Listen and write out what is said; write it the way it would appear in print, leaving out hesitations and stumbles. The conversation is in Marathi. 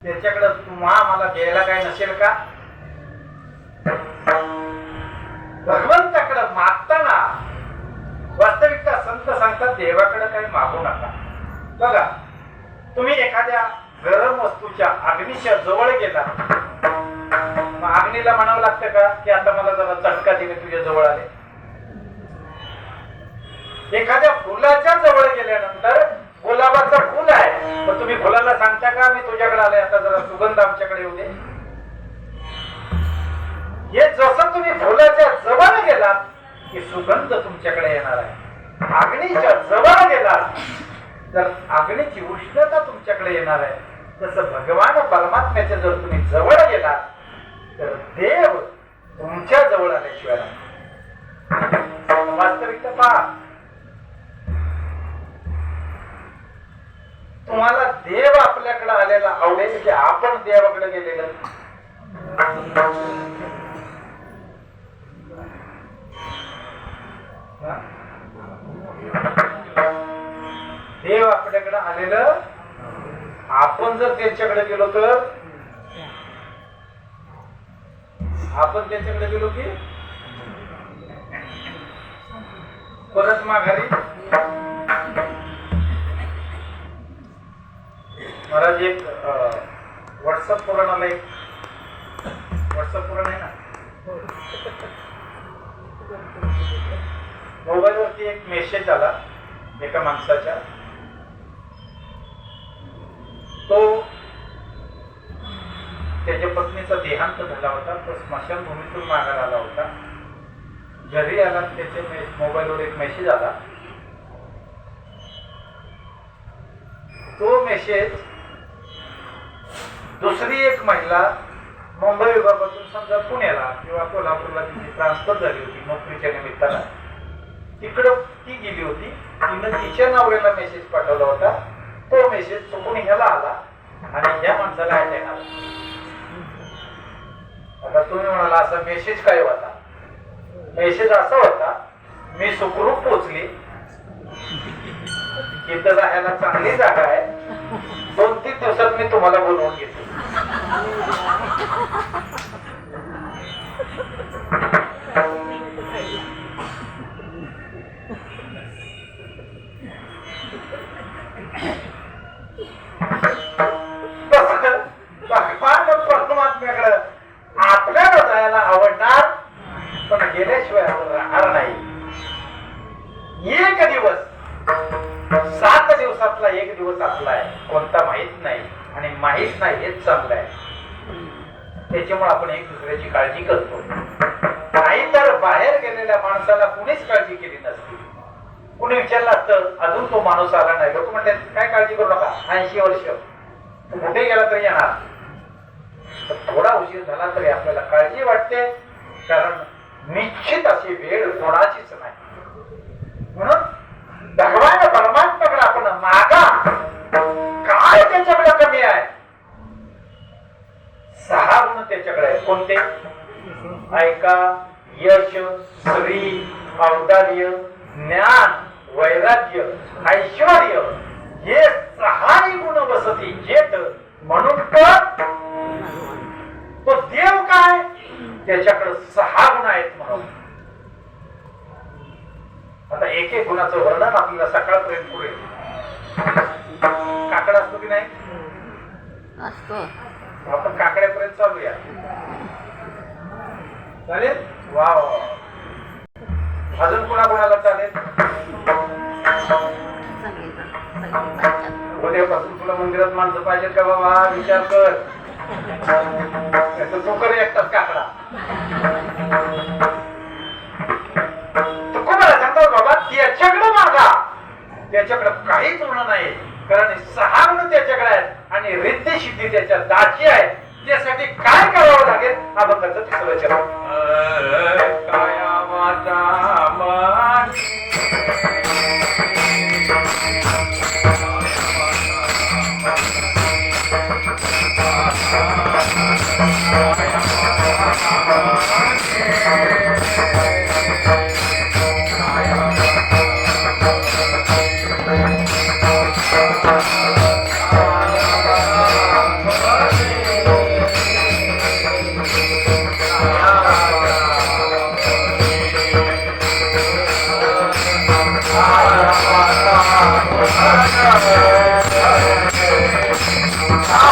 त्याच्याकडे तुम्हा मला द्यायला काय नसेल का? भगवंताकडे मागताना वास्तविकता संत सांगतात देवाकडे काही मागू नका. बघा, तुम्ही एखाद्या गरम वस्तूच्या अग्नीच्या जवळ गेला, मग अग्नीला म्हणावं लागतं का की आता मला जरा चटका दे, मी तुझ्या जवळ आले? एखाद्या फुलाच्या जवळ गेल्यानंतर गुलाबाचं फुल आहे, मग तुम्ही फुलाला सांगता का मी तुझ्याकडे आले, आता जरा सुगंध आमच्याकडे येऊ दे? हे जसं तुम्ही फुलाच्या जवळ गेलात की सुगंध तुमच्याकडे येणार आहे. अग्नीच्या जवळ गेलात तर अग्नीची उष्णता तुमच्याकडे येणार आहे. तसं भगवान परमात्म्याच्या जर तुम्ही जवळ गेलात तर देव तुमच्या जवळ आल्याशिवाय वास्तविकता पहा. तुम्हाला देव आपल्याकडे आलेला आवडेल की आपण देवाकडे गेलेलं? देव आपल्याकडे आलेलं, आपण जर त्यांच्याकडे गेलो तर आपण त्यांच्याकडे गेलो की परत माघारी. महाराज एक व्हॉट्सअप पुराणाला, एक व्हॉट्सअप पुराण आहे ना, मोबाईल वरती एक मेसेज आला एका माणसाच्या. तो त्याच्या पत्नीचा देहांत झाला होता. तो स्मशानभूमीतून माघार आला होता. घरी आला, त्याच्या मोबाईलवर एक मेसेज आला. तो मेसेज दुसरी एक महिला मुंबई विभागातून समजा पुण्याला किंवा कोल्हापूरला तिची ट्रान्सफर झाली होती नोकरीच्या निमित्तानं, तिकडं ती गेली होती. तिनं तिच्या नवऱ्याला मेसेज पाठवला होता. तो मेसेज चुकून ह्याला आला आणि ह्या माणसाला अटॅक आला. आता तुम्ही म्हणाला असा मेसेज काय होता? मेसेज असा होता, मी सुखरूप पोचली, इथं राहायला चांगली जागा आहे, 2-3 दिवसात मी तुम्हाला बोलवून घेतो. परमात्म्याकडे आपल्याला जायला आवडणार, पण गेल्याशिवाय आपण राहणार नाही. एक दिवस 7 दिवसातला एक दिवस आपला आहे, कोणता माहित नाही, आणि माहित नाही हेच चांगलं आहे. त्याच्यामुळे आपण एक दुसऱ्याची काळजी करतो. नाहीतर बाहेर गेलेल्या माणसाला कुणीच काळजी केली नसती. कुणी विचारलं असतं अजून तो माणूस आला नाही, लोक म्हणतात काय काळजी करू नका, 80 वर्ष तू कुठे गेला तरी येणार. थोडा उशीर झाला तरी आपल्याला काळजी वाटते, कारण निश्चित अशी वेळ कोणाचीच नाही. म्हणून भगवान परमात्म्याकडे आपण मागा, काय त्याच्याकडे कमी आहे? 6 गुण त्याच्याकडे आहे. कोणते? ऐका, यश, श्री, औदार्य, ज्ञान, वैराग्य, ऐश्वर्य, हे 6 गुण वसती जेठ. म्हणून तो देव काय, त्याच्याकडे 6 गुण आहेत म्हणून. आता एक एक गुणाचं वर्णन आपल्याला सकाळपर्यंत पुढे. काकड असतो की नाही? असतो. आपण काकड्यापर्यंत चालूया. चालेल? वा वा. अजून कोणाकोणाला चालेल? उद्यापासून तुला मंदिरात माणसं पाहिजेत का बाबा? विचार कर. तू कर एकटाच काकडा. तू कोणाला सांगतो बाबा त्याच्याकडे मागा, त्याच्याकडे काहीच होणं नाही, कारण 6 गुण त्याच्याकडे आहेत आणि रिद्धी सिद्धी त्याच्या दाची आहे. त्यासाठी काय करावं लागेल हा बघायचं तिसरं चरण. काया वाचा मन I